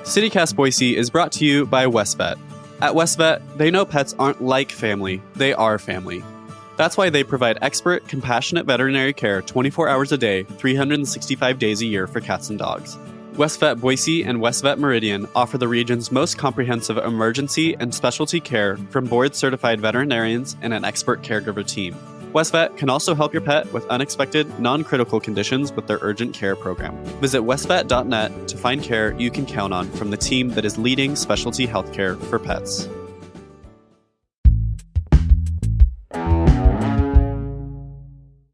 CityCast Boise is brought to you by WestVet. At WestVet, they know pets aren't like family, they are family. That's why they provide expert, compassionate veterinary care 24 hours a day, 365 days a year for cats and dogs. WestVet Boise and WestVet Meridian offer the region's most comprehensive emergency and specialty care from board-certified veterinarians and an expert caregiver team. WestVet can also help your pet with unexpected, non-critical conditions with their urgent care program. Visit westvet.net to find care you can count on from the team that is leading specialty healthcare for pets.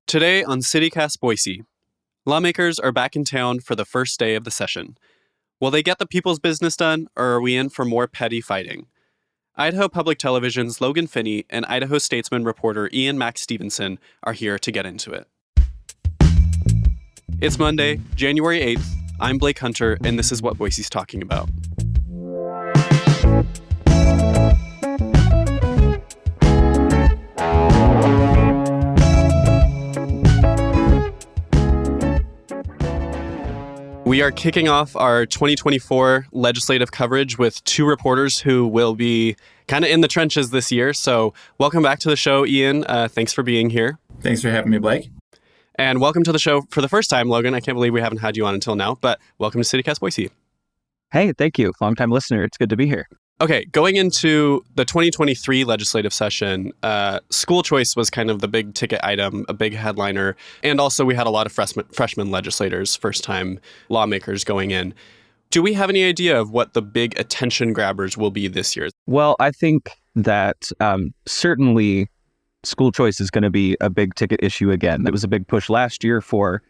Today on CityCast Boise, lawmakers are back in town for the first day of the session. Will they get the people's business done, or are we in for more petty fighting? Idaho Public Television's Logan Finney and Idaho Statesman reporter Ian Max Stevenson are here to get into it. It's Monday, January 8th. I'm Blake Hunter, and this is what Boise's talking about. We are kicking off our 2024 legislative coverage with two reporters who will be kind of in the trenches this year. So welcome back to the show, Ian. Thanks for being here. Thanks for having me, Blake. And welcome to the show for the first time, Logan. I can't believe we haven't had you on until now, but welcome to CityCast Boise. Hey, thank you. Long-time listener. It's good to be here. Okay, going into the 2023 legislative session, school choice was kind of the big ticket item, a big headliner. And also we had a lot of freshman legislators, first-time lawmakers going in. Do we have any idea of what the big attention grabbers will be this year? Well, I think that certainly school choice is going to be a big ticket issue again. It was a big push last year for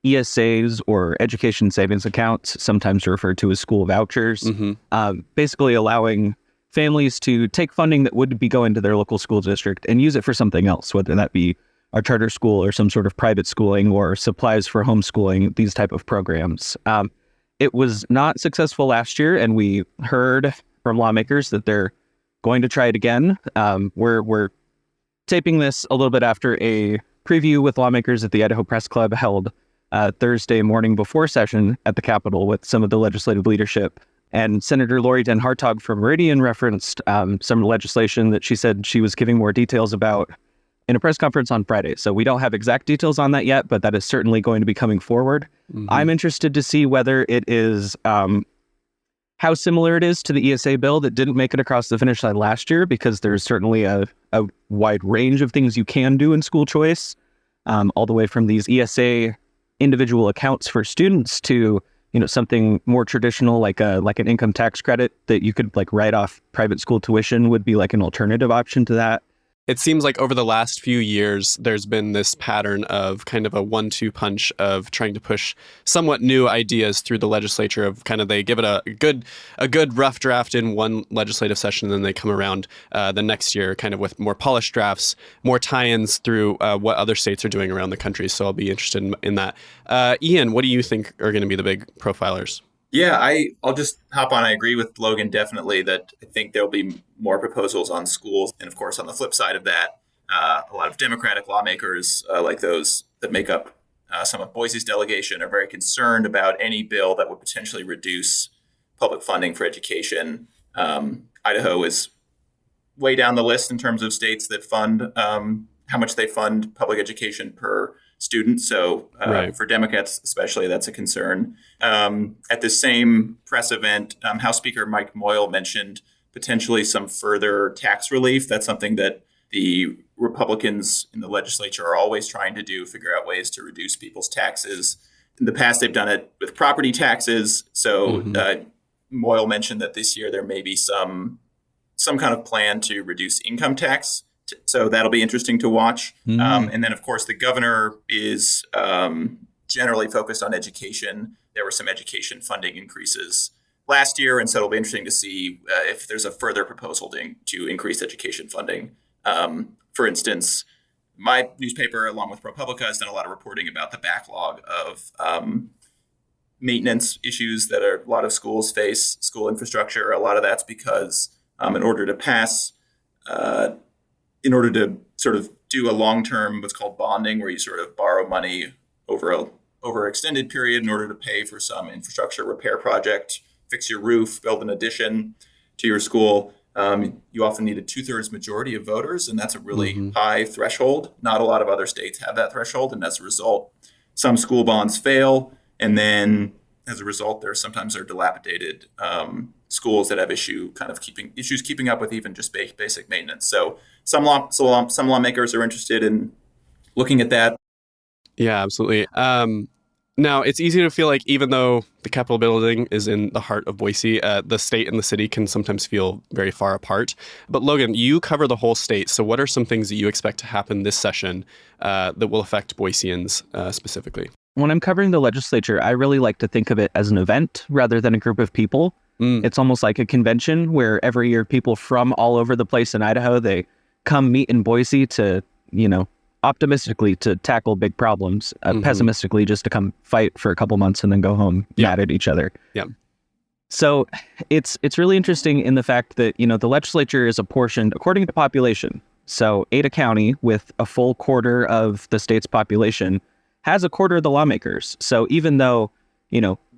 ESAs, or education savings accounts, sometimes referred to as school vouchers, basically allowing families to take funding that would be going to their local school district and use it for something else, whether that be a charter school or some sort of private schooling or supplies for homeschooling, these type of programs. It was not successful last year, and we heard from lawmakers that they're going to try it again. We're taping this a little bit after a preview with lawmakers at the Idaho Press Club held Thursday morning before session at the Capitol with some of the legislative leadership. And Senator Lori Den Hartog from Meridian referenced some legislation that she said she was giving more details about in a press conference on Friday. So we don't have exact details on that yet, but that is certainly going to be coming forward. I'm interested to see whether it is how similar it is to the ESA bill that didn't make it across the finish line last year, because there's certainly a wide range of things you can do in school choice, all the way from these ESA individual accounts for students to, something more traditional like an income tax credit that you could write off private school tuition would be like an alternative option to that. It seems like over the last few years, there's been this pattern of kind of a 1-2 punch of trying to push somewhat new ideas through the legislature of kind of they give it a good rough draft in one legislative session, and then they come around the next year kind of with more polished drafts, more tie-ins through what other states are doing around the country. So I'll be interested in that. Ian, what do you think are going to be the big profilers? Yeah, I'll just hop on. I agree with Logan definitely that I think there'll be more proposals on schools. And of course, on the flip side of that, a lot of Democratic lawmakers like those that make up some of Boise's delegation are very concerned about any bill that would potentially reduce public funding for education. Idaho is way down the list in terms of states that fund how much they fund public education per student. So for Democrats especially, that's a concern. At the same press event, House Speaker Mike Moyle mentioned potentially some further tax relief. That's something that the Republicans in the legislature are always trying to do, figure out ways to reduce people's taxes. In the past, they've done it with property taxes. So Moyle mentioned that this year there may be some kind of plan to reduce income tax. So that'll be interesting to watch. And then, of course, the governor is generally focused on education. There were some education funding increases last year, and so it'll be interesting to see if there's a further proposal to increase education funding. For instance, my newspaper, along with ProPublica, has done a lot of reporting about the backlog of maintenance issues that a lot of schools face, school infrastructure. A lot of that's because in order to sort of do a long-term, what's called bonding, where you sort of borrow money over extended period in order to pay for some infrastructure repair project, fix your roof, build an addition to your school, you often need a 2/3 majority of voters, and that's a really high threshold. Not a lot of other states have that threshold, and as a result, some school bonds fail, and then as a result, there sometimes are dilapidated schools that have issues keeping up with even just basic maintenance. So some lawmakers are interested in looking at that. Yeah, absolutely. Now, it's easy to feel like even though the Capitol building is in the heart of Boise, the state and the city can sometimes feel very far apart. But Logan, you cover the whole state. So what are some things that you expect to happen this session that will affect Boiseans specifically? When I'm covering the legislature, I really like to think of it as an event rather than a group of people. It's almost like a convention where every year people from all over the place in Idaho, they come meet in Boise to, optimistically to tackle big problems, pessimistically just to come fight for a couple months and then go home mad at each other. Yeah. So it's really interesting in the fact that, the legislature is apportioned according to population. So Ada County, with a full quarter of the state's population, has a quarter of the lawmakers. So even though,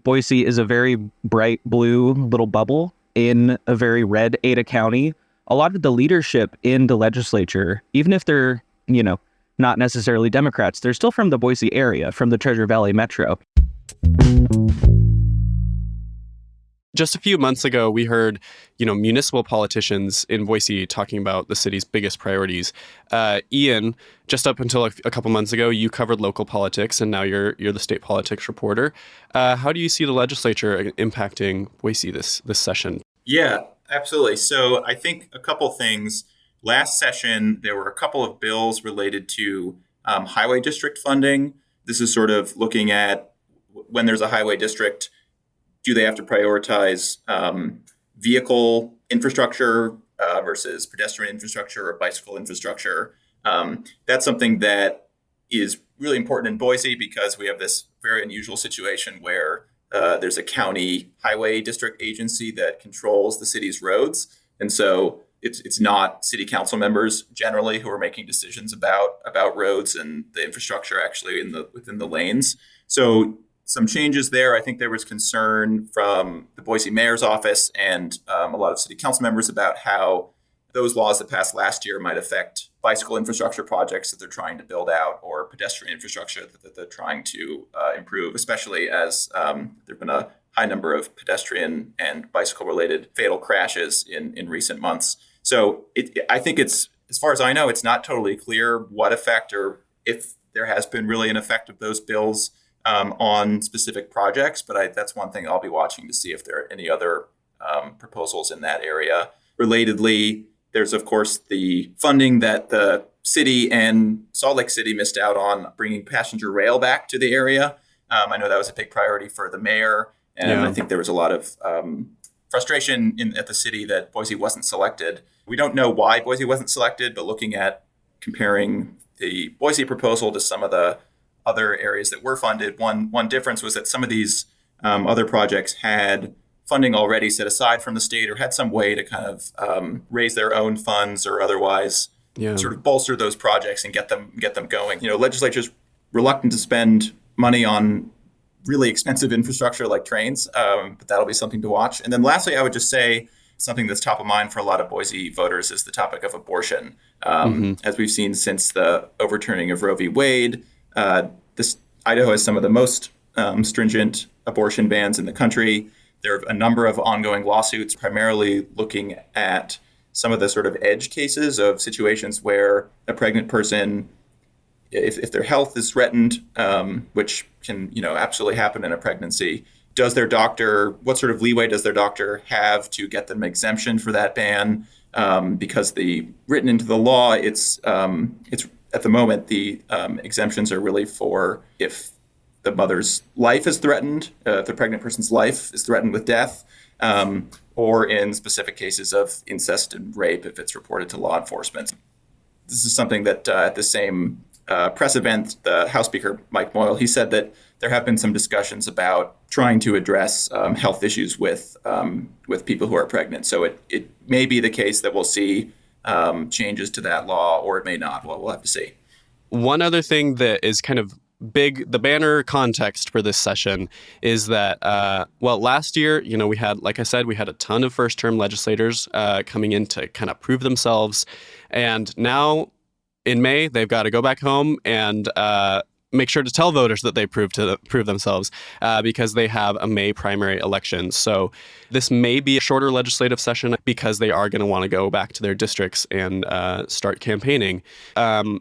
Boise is a very bright blue little bubble in a very red Ada County, a lot of the leadership in the legislature, even if they're, not necessarily Democrats, they're still from the Boise area, from the Treasure Valley Metro. Just a few months ago, we heard, municipal politicians in Boise talking about the city's biggest priorities. Ian, just up until a couple months ago, you covered local politics, and now you're the state politics reporter. How do you see the legislature impacting Boise this session? Yeah, absolutely. So I think a couple things. Last session, there were a couple of bills related to highway district funding. This is sort of looking at when there's a highway district, do they have to prioritize vehicle infrastructure versus pedestrian infrastructure or bicycle infrastructure? That's something that is really important in Boise because we have this very unusual situation where there's a county highway district agency that controls the city's roads. And so it's not city council members generally who are making decisions about roads and the infrastructure actually within the lanes. So some changes there. I think there was concern from the Boise mayor's office and a lot of city council members about how those laws that passed last year might affect bicycle infrastructure projects that they're trying to build out or pedestrian infrastructure that they're trying to improve, especially as there've been a high number of pedestrian and bicycle-related fatal crashes in recent months. So I think as far as I know, it's not totally clear what effect or if there has been really an effect of those bills on specific projects. But that's one thing I'll be watching to see if there are any other proposals in that area. Relatedly, there's, of course, the funding that the city and Salt Lake City missed out on bringing passenger rail back to the area. I know that was a big priority for the mayor. And I think there was a lot of frustration at the city that Boise wasn't selected. We don't know why Boise wasn't selected, but looking at comparing the Boise proposal to some of the other areas that were funded, one difference was that some of these other projects had funding already set aside from the state or had some way to kind of raise their own funds or otherwise sort of bolster those projects and get them going. Legislature's reluctant to spend money on really expensive infrastructure like trains, but that'll be something to watch. And then lastly, I would just say something that's top of mind for a lot of Boise voters is the topic of abortion. As we've seen since the overturning of Roe v. Wade, Idaho has some of the most stringent abortion bans in the country. There are a number of ongoing lawsuits, primarily looking at some of the sort of edge cases of situations where a pregnant person, if their health is threatened, which can absolutely happen in a pregnancy, what sort of leeway does their doctor have to get them exemption for that ban? Because written into the law, it's at the moment the exemptions are really for if the mother's life is threatened, if the pregnant person's life is threatened with death, or in specific cases of incest and rape if it's reported to law enforcement. This is something that at the same press event, the House Speaker, Mike Moyle, he said that there have been some discussions about trying to address health issues with people who are pregnant. So it may be the case that we'll see changes to that law, or it may not. Well, we'll have to see. One other thing that is kind of the banner context for this session is that, last year, we had, like I said, we had a ton of first-term legislators coming in to kind of prove themselves. And now in May, they've got to go back home and make sure to tell voters that they prove themselves because they have a May primary election. So this may be a shorter legislative session because they are going to want to go back to their districts and start campaigning.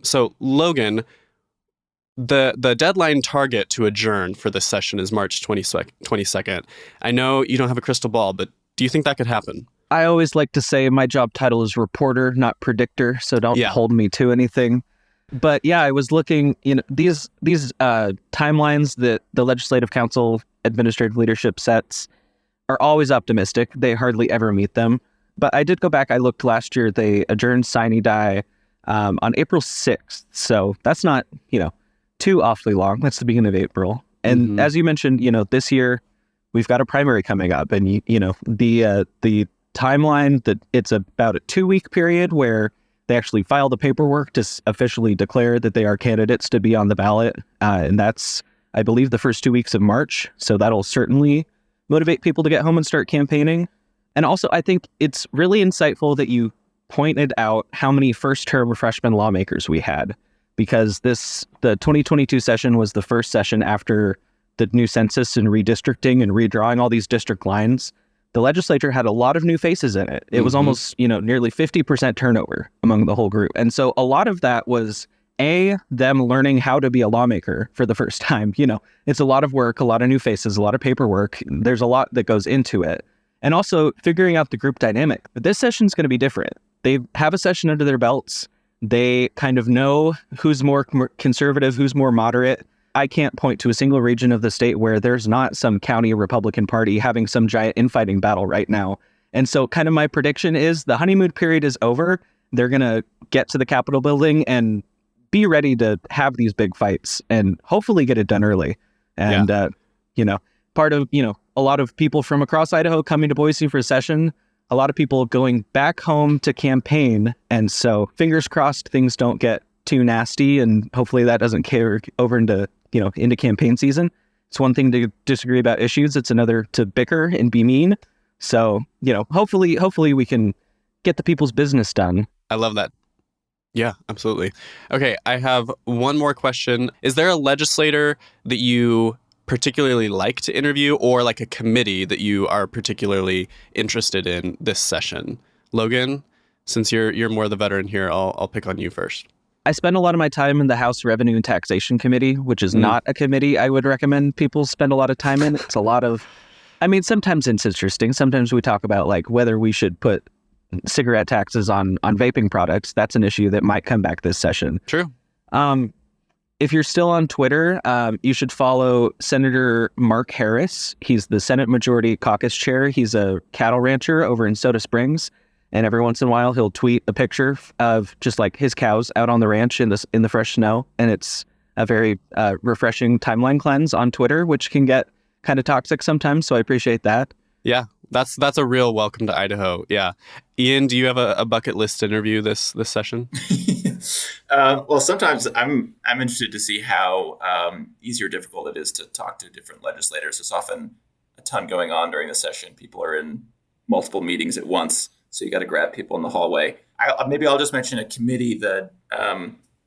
So Logan, the deadline target to adjourn for this session is March 22nd. I know you don't have a crystal ball, but do you think that could happen? I always like to say my job title is reporter, not predictor, so don't hold me to anything. But yeah, I was looking, these timelines that the Legislative Council administrative leadership sets are always optimistic. They hardly ever meet them. But I did go back. I looked last year. They adjourned sine die on April 6th. So that's not, too awfully long. That's the beginning of April. And as you mentioned, this year we've got a primary coming up. And, the timeline that it's about a 2-week period where they actually file the paperwork to officially declare that they are candidates to be on the ballot. And that's, I believe, the first 2 weeks of March. So that'll certainly motivate people to get home and start campaigning. And also, I think it's really insightful that you pointed out how many first-term freshman lawmakers we had, because the 2022 session was the first session after the new census and redistricting and redrawing all these district lines. The legislature had a lot of new faces in it. It was almost, nearly 50% turnover among the whole group. And so a lot of that was, them learning how to be a lawmaker for the first time. It's a lot of work, a lot of new faces, a lot of paperwork. There's a lot that goes into it. And also figuring out the group dynamic. But this session's going to be different. They have a session under their belts. They kind of know who's more conservative, who's more moderate. I can't point to a single region of the state where there's not some county Republican Party having some giant infighting battle right now. And so kind of my prediction is the honeymoon period is over. They're going to get to the Capitol building and be ready to have these big fights and hopefully get it done early. And, part of, a lot of people from across Idaho coming to Boise for a session, a lot of people going back home to campaign. And so fingers crossed things don't get too nasty, and hopefully that doesn't carry over into campaign season. It's one thing to disagree about issues. It's another to bicker and be mean. So, hopefully we can get the people's business done. I love that. Yeah, absolutely. Okay, I have one more question. Is there a legislator that you particularly like to interview, or like a committee that you are particularly interested in this session? Logan, since you're more the veteran here, I'll pick on you first. I spend a lot of my time in the House Revenue and Taxation Committee, which is not a committee I would recommend people spend a lot of time in. It's a lot of, sometimes it's interesting. Sometimes we talk about like whether we should put cigarette taxes on vaping products. That's an issue that might come back this session. True. If you're still on Twitter, you should follow Senator Mark Harris. He's the Senate Majority Caucus Chair. He's a cattle rancher over in Soda Springs. And every once in a while, he'll tweet a picture of just like his cows out on the ranch in the fresh snow. And it's a very refreshing timeline cleanse on Twitter, which can get kind of toxic sometimes. So I appreciate that. Yeah, that's a real welcome to Idaho. Yeah. Ian, do you have a bucket list interview this session? Well, sometimes I'm interested to see how easy or difficult it is to talk to different legislators. There's often a ton going on during the session. People are in multiple meetings at once. So you got to grab people in the hallway. Maybe I'll just mention a committee, the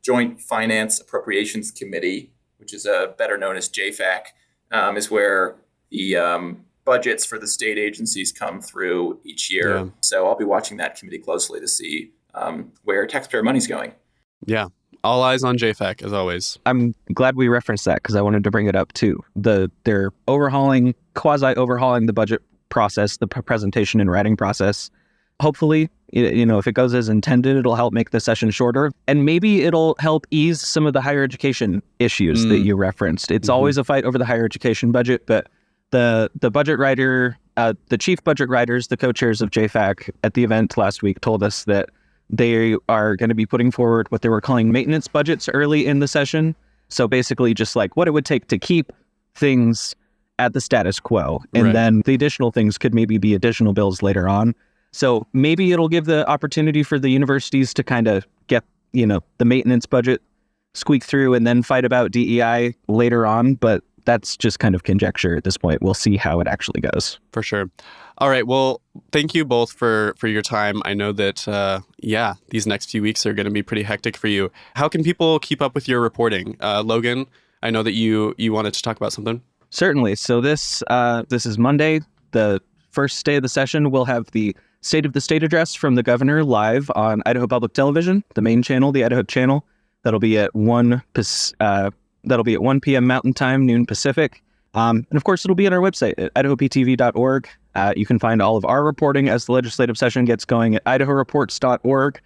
Joint Finance Appropriations Committee, which is better known as JFAC, is where the budgets for the state agencies come through each year. Yeah. So I'll be watching that committee closely to see where taxpayer money's going. Yeah. All eyes on JFAC, as always. I'm glad we referenced that because I wanted to bring it up too. They're quasi-overhauling the budget process, the presentation and writing process. Hopefully, if it goes as intended, it'll help make the session shorter. And maybe it'll help ease some of the higher education issues that you referenced. It's always a fight over the higher education budget, but the budget writer, the chief budget writers, the co-chairs of JFAC at the event last week told us that they are going to be putting forward what they were calling maintenance budgets early in the session. So basically just like what it would take to keep things at the status quo. And then the additional things could maybe be additional bills later on. So maybe it'll give the opportunity for the universities to kind of get, the maintenance budget squeak through and then fight about DEI later on, but that's just kind of conjecture at this point. We'll see how it actually goes. For sure. All right. Well, thank you both for your time. I know that, these next few weeks are going to be pretty hectic for you. How can people keep up with your reporting? Logan, I know that you wanted to talk about something. Certainly. So this is Monday, the first day of the session. We'll have the State of the State address from the governor live on Idaho Public Television, the main channel, the Idaho channel. That'll be at 1 p.m. Mountain Time, noon Pacific. And of course, it'll be on our website at idahoptv.org. You can find all of our reporting as the legislative session gets going at idahoreports.org.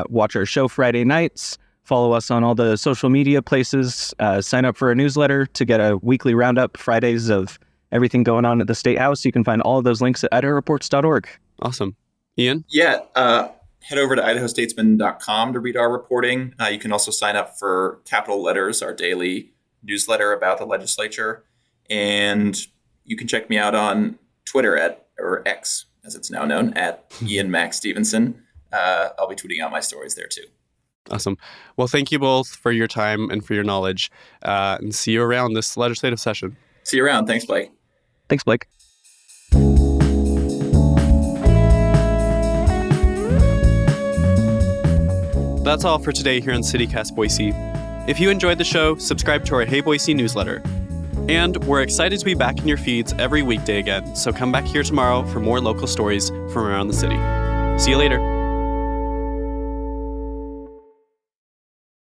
Watch our show Friday nights. Follow us on all the social media places. Sign up for a newsletter to get a weekly roundup Fridays of everything going on at the State House. You can find all of those links at idahoreports.org. Awesome. Ian? Yeah. Head over to idahostatesman.com to read our reporting. You can also sign up for Capital Letters, our daily newsletter about the legislature. And you can check me out on Twitter or X, as it's now known, at Ian Max Stevenson. I'll be tweeting out my stories there too. Awesome. Well, thank you both for your time and for your knowledge. And see you around this legislative session. See you around. Thanks, Blake. Thanks, Blake. That's all for today here on CityCast Boise. If you enjoyed the show, subscribe to our Hey Boise newsletter. And we're excited to be back in your feeds every weekday again, so come back here tomorrow for more local stories from around the city. See you later.